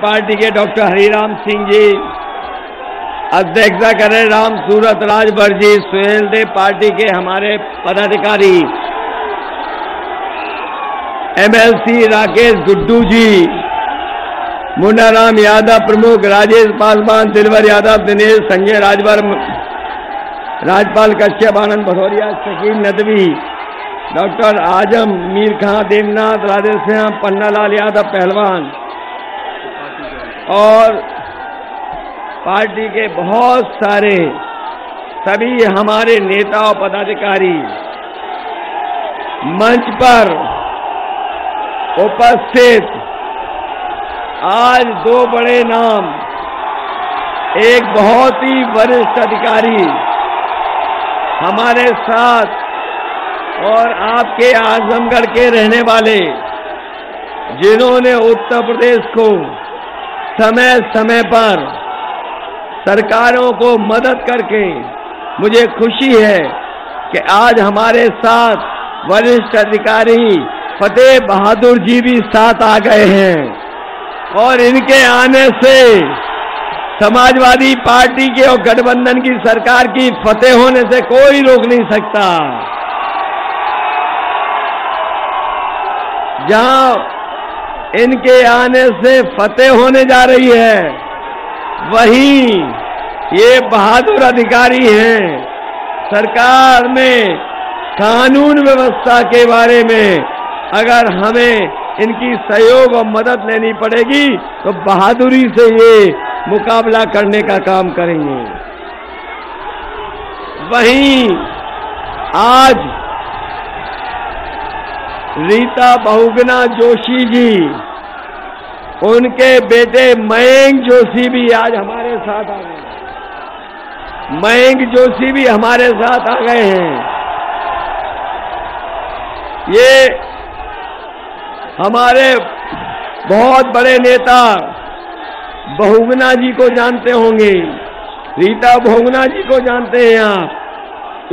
Party के doctor Hariram Singh ji, अध्यक्षता कर रहे राम सूरत राजभर जी, सुहेल देव पार्टी के हमारे पदाधिकारी, एमएलसी राकेश गुड्डू जी, मुन्ना राम यादव प्रमुख, राजेश पासवान, दिलवर यादव, दिनेश, संजय राजभर, राजपाल कश्यप, आनंद भदौरिया, शकील नदवी, डॉक्टर आजम, मीर खां, देवनाथ, राधेश्याम, पन्नालाल यादव पहलवान और पार्टी के बहुत सारे सभी हमारे नेता और पदाधिकारी मंच पर उपस्थित। आज दो बड़े नाम, एक बहुत ही वरिष्ठ अधिकारी हमारे साथ और आपके आजमगढ़ के रहने वाले, जिन्होंने उत्तर प्रदेश को समय समय पर सरकारों को मदद करके, मुझे खुशी है कि आज हमारे साथ वरिष्ठ अधिकारी फतेह बहादुर जी भी साथ आ गए हैं और इनके आने से समाजवादी पार्टी के और गठबंधन की सरकार की फतेह होने से कोई रोक नहीं सकता। जहां इनके आने से फतेह होने जा रही है, वहीं ये बहादुर अधिकारी हैं। सरकार में कानून व्यवस्था के बारे में अगर हमें इनकी सहयोग और मदद लेनी पड़ेगी तो बहादुरी से ये मुकाबला करने का काम करेंगे। वहीं आज रीता बहुगुना जोशी जी, उनके बेटे मयंक जोशी भी आज हमारे साथ आ गए। मयंक जोशी भी हमारे साथ आ गए हैं। ये हमारे बहुत बड़े नेता बहुगुना जी को जानते होंगे, रीता बहुगुना जी को जानते हैं आप,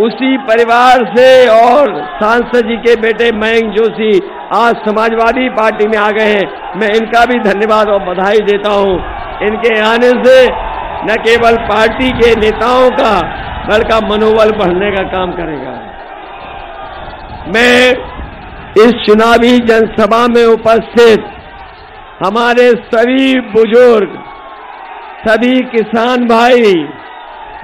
उसी परिवार से, और सांसद जी के बेटे मयंक जोशी आज समाजवादी पार्टी में आ गए हैं। मैं इनका भी धन्यवाद और बधाई देता हूं। इनके आने से न केवल पार्टी के नेताओं का बल्कि मनोबल बढ़ने का काम करेगा। मैं इस चुनावी जनसभा में उपस्थित हमारे सभी बुजुर्ग, सभी किसान भाई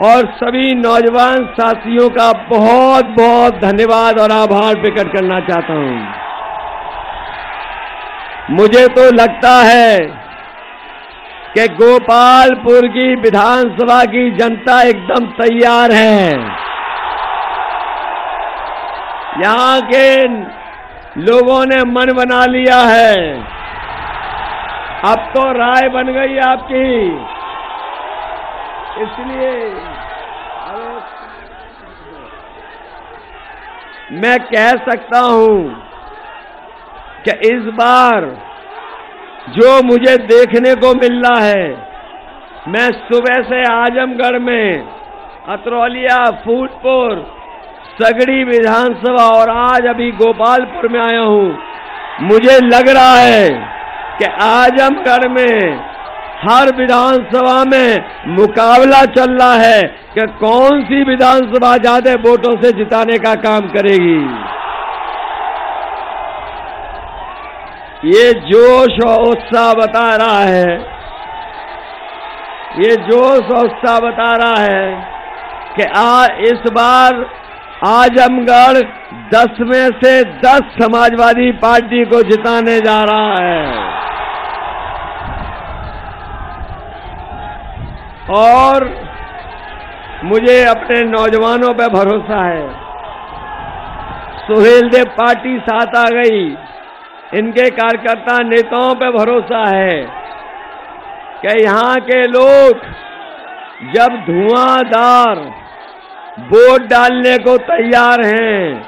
और सभी नौजवान साथियों का बहुत बहुत धन्यवाद और आभार प्रकट करना चाहता हूं। मुझे तो लगता है कि गोपालपुर की विधानसभा की जनता एकदम तैयार है। यहां के लोगों ने मन बना लिया है। अब तो राय बन गई आपकी, इसलिए मैं कह सकता हूं कि इस बार जो मुझे देखने को मिल रहा है, मैं सुबह से आजमगढ़ में, अतरौलिया, फूलपुर, सगड़ी विधानसभा और आज अभी गोपालपुर में आया हूं। मुझे लग रहा है कि आजमगढ़ में हर विधानसभा में मुकाबला चल रहा है कि कौन सी विधानसभा ज्यादा वोटों से जिताने का काम करेगी। ये जोश और उत्साह बता रहा है, ये जोश और उत्साह बता रहा है कि इस बार आजमगढ़ 10 में से 10 समाजवादी पार्टी को जिताने जा रहा है। और मुझे अपने नौजवानों पे भरोसा है। सुहेल देव पार्टी साथ आ गई, इनके कार्यकर्ता नेताओं पे भरोसा है कि यहाँ के लोग जब धुआंधार वोट डालने को तैयार हैं,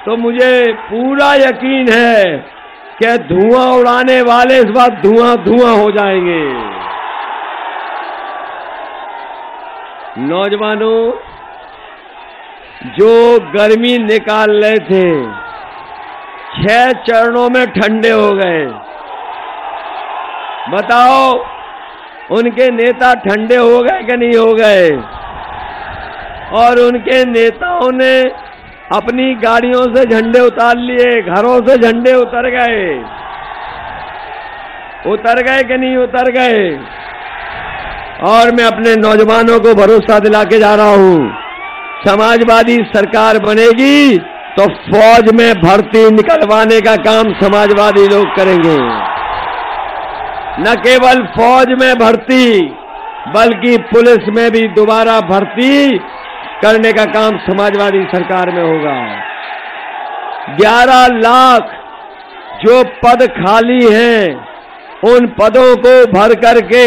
तो मुझे पूरा यकीन है कि धुआं उड़ाने वाले इस बार धुआं धुआं हो जाएंगे। नौजवानों, जो गर्मी निकाल रहे थे, 6 चरणों में ठंडे हो गए। बताओ उनके नेता ठंडे हो गए कि नहीं हो गए? और उनके नेताओं ने अपनी गाड़ियों से झंडे उतार लिए, घरों से झंडे उतर गए कि नहीं उतर गए? और मैं अपने नौजवानों को भरोसा दिला के जा रहा हूं, समाजवादी सरकार बनेगी तो फौज में भर्ती निकलवाने का काम समाजवादी लोग करेंगे। न केवल फौज में भर्ती, बल्कि पुलिस में भी दोबारा भर्ती करने का काम समाजवादी सरकार में होगा। 11 लाख जो पद खाली हैं, उन पदों को भर करके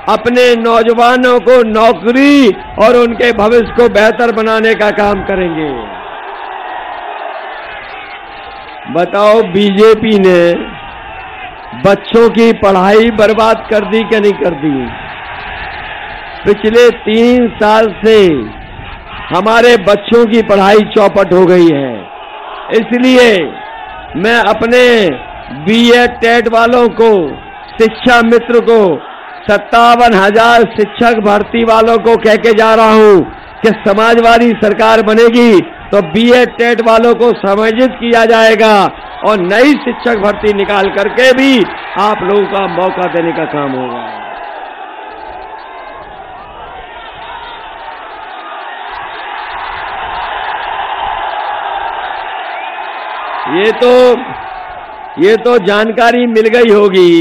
अपने नौजवानों को नौकरी और उनके भविष्य को बेहतर बनाने का काम करेंगे। बताओ बीजेपी ने बच्चों की पढ़ाई बर्बाद कर दी कि नहीं कर दी? पिछले 3 साल से हमारे बच्चों की पढ़ाई चौपट हो गई है। इसलिए मैं अपने बीएड टेट वालों को, शिक्षा मित्र को, 57,000 शिक्षक भर्ती वालों को कह के जा रहा हूं कि समाजवादी सरकार बनेगी तो बीएड टेट वालों को समायोजित किया जाएगा और नई शिक्षक भर्ती निकाल करके भी आप लोगों का मौका देने का काम होगा। ये तो जानकारी मिल गई होगी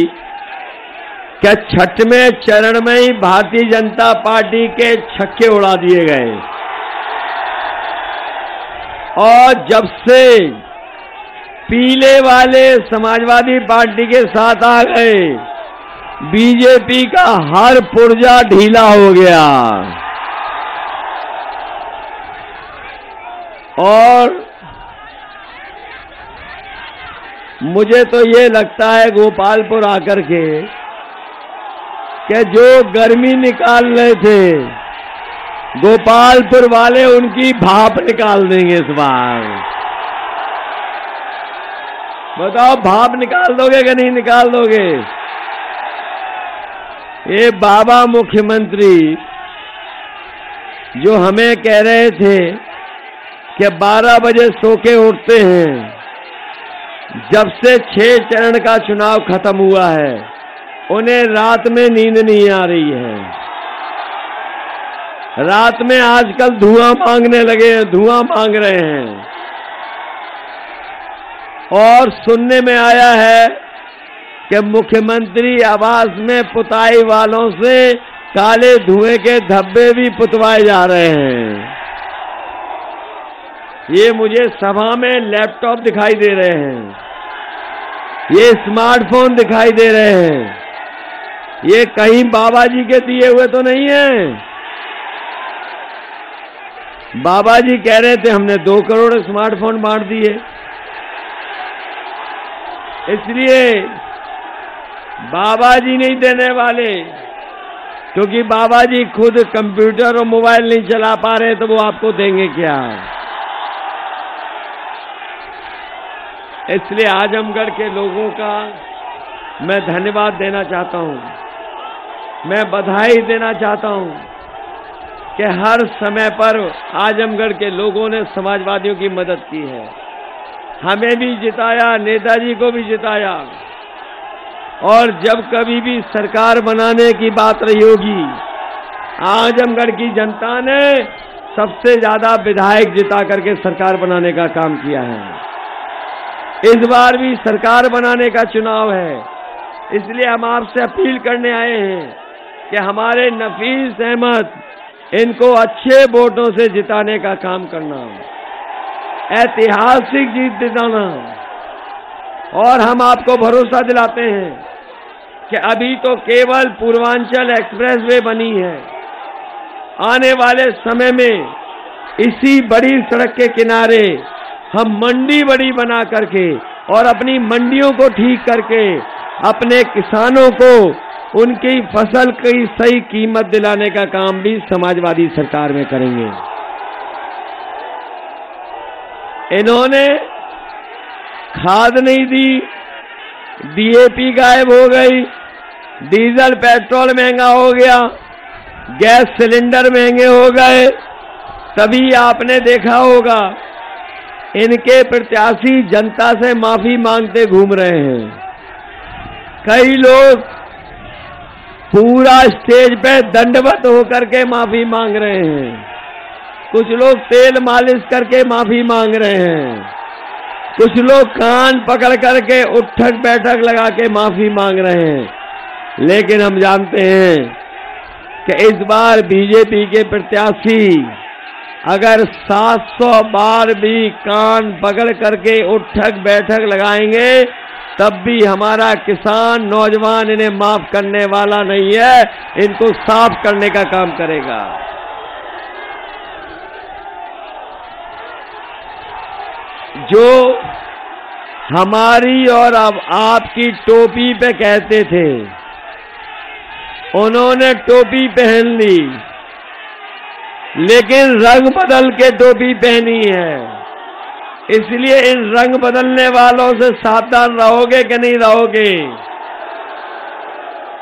कि 6वें चरण में ही भारतीय जनता पार्टी के छक्के उड़ा दिए गए और जब से पीले वाले समाजवादी पार्टी के साथ आ गए, बीजेपी का हर पुर्जा ढीला हो गया। और मुझे तो ये लगता है गोपालपुर आकर के कि जो गर्मी निकाल रहे थे, गोपालपुर वाले उनकी भाप निकाल देंगे इस बार। बताओ भाप निकाल दोगे कि नहीं निकाल दोगे? ये बाबा मुख्यमंत्री जो हमें कह रहे थे कि 12 बजे सो के उठते हैं, जब से 6 चरण का चुनाव खत्म हुआ है उन्हें रात में नींद नहीं आ रही है। रात में आजकल धुआं मांगने लगे हैं, धुआं मांग रहे हैं। और सुनने में आया है कि मुख्यमंत्री आवास में पुताई वालों से काले धुएं के धब्बे भी पुतवाए जा रहे हैं। ये मुझे सभा में लैपटॉप दिखाई दे रहे हैं, ये स्मार्टफोन दिखाई दे रहे हैं। ये कहीं बाबा जी के दिए हुए तो नहीं है? बाबा जी कह रहे थे हमने 2 करोड़ स्मार्टफोन बांट दिए। इसलिए बाबा जी नहीं देने वाले, क्योंकि बाबा जी खुद कंप्यूटर और मोबाइल नहीं चला पा रहे, तो वो आपको देंगे क्या? इसलिए आजमगढ़ के लोगों का मैं धन्यवाद देना चाहता हूं, मैं बधाई देना चाहता हूं कि हर समय पर आजमगढ़ के लोगों ने समाजवादियों की मदद की है। हमें भी जिताया, नेताजी को भी जिताया। और जब कभी भी सरकार बनाने की बात रही होगी, आजमगढ़ की जनता ने सबसे ज्यादा विधायक जिता करके सरकार बनाने का काम किया है। इस बार भी सरकार बनाने का चुनाव है, इसलिए हम आपसे अपील करने आए हैं कि हमारे नफीस अहमद, इनको अच्छे वोटों से जिताने का काम करना, ऐतिहासिक जीत दिलाना। और हम आपको भरोसा दिलाते हैं कि अभी तो केवल पूर्वांचल एक्सप्रेसवे बनी है, आने वाले समय में इसी बड़ी सड़क के किनारे हम मंडी बड़ी बना करके और अपनी मंडियों को ठीक करके अपने किसानों को उनकी फसल की सही कीमत दिलाने का काम भी समाजवादी सरकार में करेंगे। इन्होंने खाद नहीं दी, डीएपी गायब हो गई, डीजल पेट्रोल महंगा हो गया, गैस सिलेंडर महंगे हो गए, तभी आपने देखा होगा इनके प्रत्याशी जनता से माफी मांगते घूम रहे हैं। कई लोग पूरा स्टेज पे दंडवत होकर के माफी मांग रहे हैं, कुछ लोग तेल मालिश करके माफी मांग रहे हैं, कुछ लोग कान पकड़ करके उठक बैठक लगा के माफी मांग रहे हैं। लेकिन हम जानते हैं कि इस बार बीजेपी के प्रत्याशी अगर 700 बार भी कान पकड़ करके उठक बैठक लगाएंगे तब भी हमारा किसान नौजवान इन्हें माफ करने वाला नहीं है, इनको साफ करने का काम करेगा। जो हमारी और अब आपकी टोपी पे कहते थे, उन्होंने टोपी पहन ली, लेकिन रंग बदल के टोपी पहनी है। इसलिए इन रंग बदलने वालों से सावधान रहोगे कि नहीं रहोगे?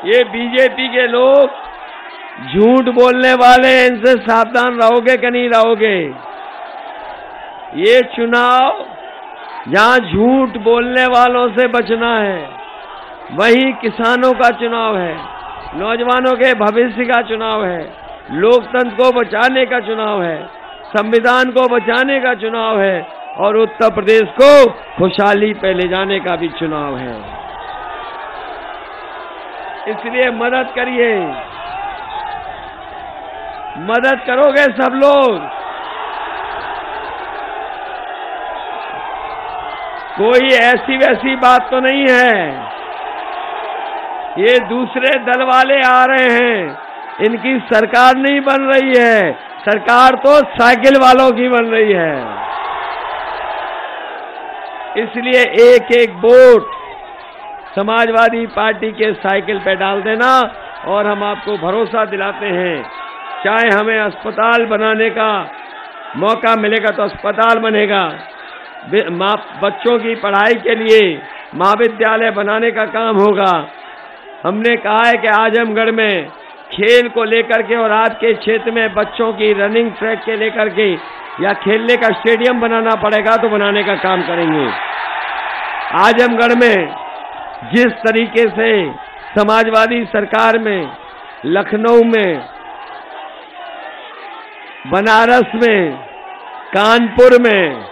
ये बीजेपी के लोग झूठ बोलने वाले, इनसे सावधान रहोगे कि नहीं रहोगे? ये चुनाव जहां झूठ बोलने वालों से बचना है, वही किसानों का चुनाव है, नौजवानों के भविष्य का चुनाव है, लोकतंत्र को बचाने का चुनाव है, संविधान को बचाने का चुनाव है और उत्तर प्रदेश को खुशहाली पे ले जाने का भी चुनाव है। इसलिए मदद करिए, मदद करोगे सब लोग। कोई ऐसी वैसी बात तो नहीं है, ये दूसरे दल वाले आ रहे हैं, इनकी सरकार नहीं बन रही है, सरकार तो साइकिल वालों की बन रही है। इसलिए एक एक वोट समाजवादी पार्टी के साइकिल पे डाल देना और हम आपको भरोसा दिलाते हैं, चाहे हमें अस्पताल बनाने का मौका मिलेगा तो अस्पताल बनेगा, बच्चों की पढ़ाई के लिए महाविद्यालय बनाने का काम होगा। हमने कहा है कि आजमगढ़ में खेल को लेकर के और आपके क्षेत्र में बच्चों की रनिंग ट्रैक के लेकर के या खेलने का स्टेडियम बनाना पड़ेगा तो बनाने का काम करेंगे। आजमगढ़ में जिस तरीके से समाजवादी सरकार में, लखनऊ में, बनारस में, कानपुर में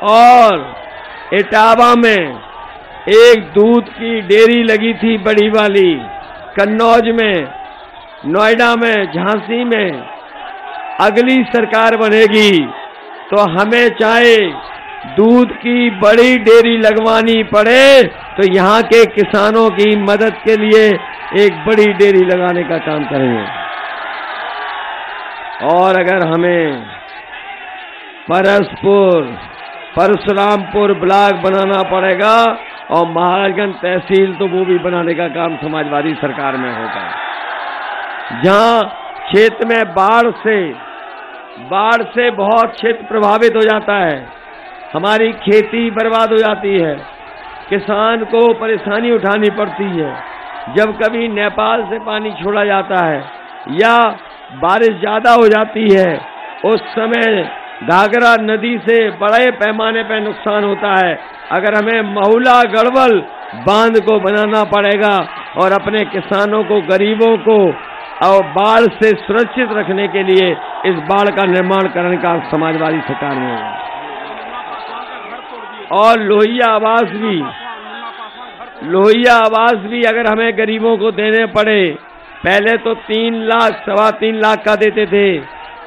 और इटावा में एक दूध की डेयरी लगी थी बड़ी वाली, कन्नौज में, नोएडा में, झांसी में, अगली सरकार बनेगी तो हमें चाहे दूध की बड़ी डेयरी लगवानी पड़े तो यहाँ के किसानों की मदद के लिए एक बड़ी डेयरी लगाने का काम करेंगे। और अगर हमें परशुरामपुर ब्लॉक बनाना पड़ेगा और महाराजगंज तहसील तो वो भी बनाने का काम समाजवादी सरकार में होगा। जहां क्षेत्र में बाढ़ से बहुत क्षेत्र प्रभावित हो जाता है, हमारी खेती बर्बाद हो जाती है, किसान को परेशानी उठानी पड़ती है। जब कभी नेपाल से पानी छोड़ा जाता है या बारिश ज्यादा हो जाती है, उस समय घाघरा नदी से बड़े पैमाने पर नुकसान होता है। अगर हमें महुला गढ़वल बांध को बनाना पड़ेगा और अपने किसानों को, गरीबों को और बाढ़ से सुरक्षित रखने के लिए इस बाढ़ का निर्माण करने का समाजवादी सरकार में होगा। और लोहिया आवास भी अगर हमें गरीबों को देने पड़े, पहले तो 3 लाख, 3.25 लाख का देते थे,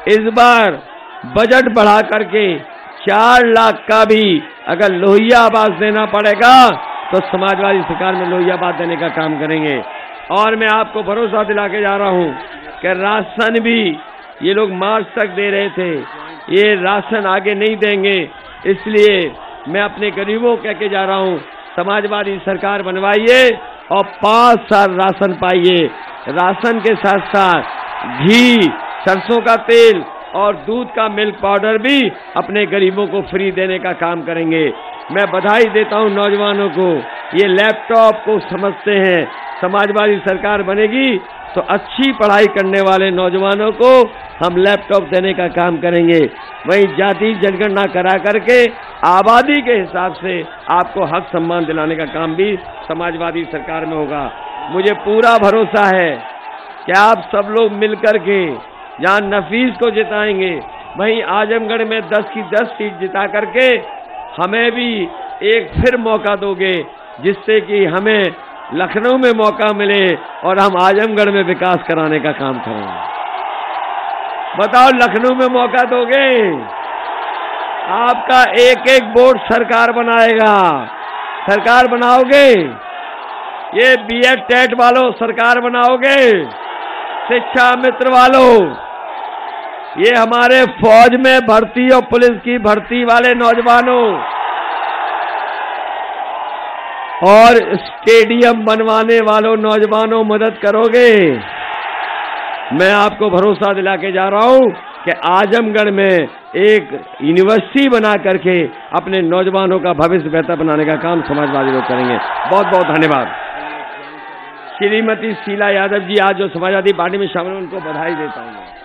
इस बार बजट बढ़ा करके 4 लाख का भी अगर लोहिया आवास देना पड़ेगा तो समाजवादी सरकार में लोहिया आवास देने का काम करेंगे। और मैं आपको भरोसा दिला के जा रहा हूं कि राशन भी ये लोग मार्च तक दे रहे थे, ये राशन आगे नहीं देंगे। इसलिए मैं अपने गरीबों को कह के जा रहा हूं, समाजवादी सरकार बनवाइए और 5 साल राशन पाइए। राशन के साथ साथ घी, सरसों का तेल और दूध का मिल्क पाउडर भी अपने गरीबों को फ्री देने का काम करेंगे। मैं बधाई देता हूं नौजवानों को। ये लैपटॉप को समझते हैं। समाजवादी सरकार बनेगी तो अच्छी पढ़ाई करने वाले नौजवानों को हम लैपटॉप देने का काम करेंगे। वहीं जाति जनगणना करा करके आबादी के हिसाब से आपको हक सम्मान दिलाने का काम भी समाजवादी सरकार में होगा। मुझे पूरा भरोसा है कि आप सब लोग मिलकर के जहां नफीस को जिताएंगे, वहीं आजमगढ़ में 10 की 10 सीट जिता करके हमें भी एक फिर मौका दोगे, जिससे कि हमें लखनऊ में मौका मिले और हम आजमगढ़ में विकास कराने का काम करेंगे। बताओ, लखनऊ में मौका दोगे? आपका एक एक वोट सरकार बनाएगा। सरकार बनाओगे? ये बीएड टेट वालों सरकार बनाओगे? शिक्षा मित्र वालों, ये हमारे फौज में भर्ती और पुलिस की भर्ती वाले नौजवानों, और स्टेडियम बनवाने वालों नौजवानों, मदद करोगे? मैं आपको भरोसा दिला के जा रहा हूं कि आजमगढ़ में एक यूनिवर्सिटी बना करके अपने नौजवानों का भविष्य बेहतर बनाने का काम समाजवादी लोग करेंगे। बहुत बहुत धन्यवाद। श्रीमती शीला यादव जी आज जो समाजवादी पार्टी में शामिल हैं, उनको बधाई देता हूं।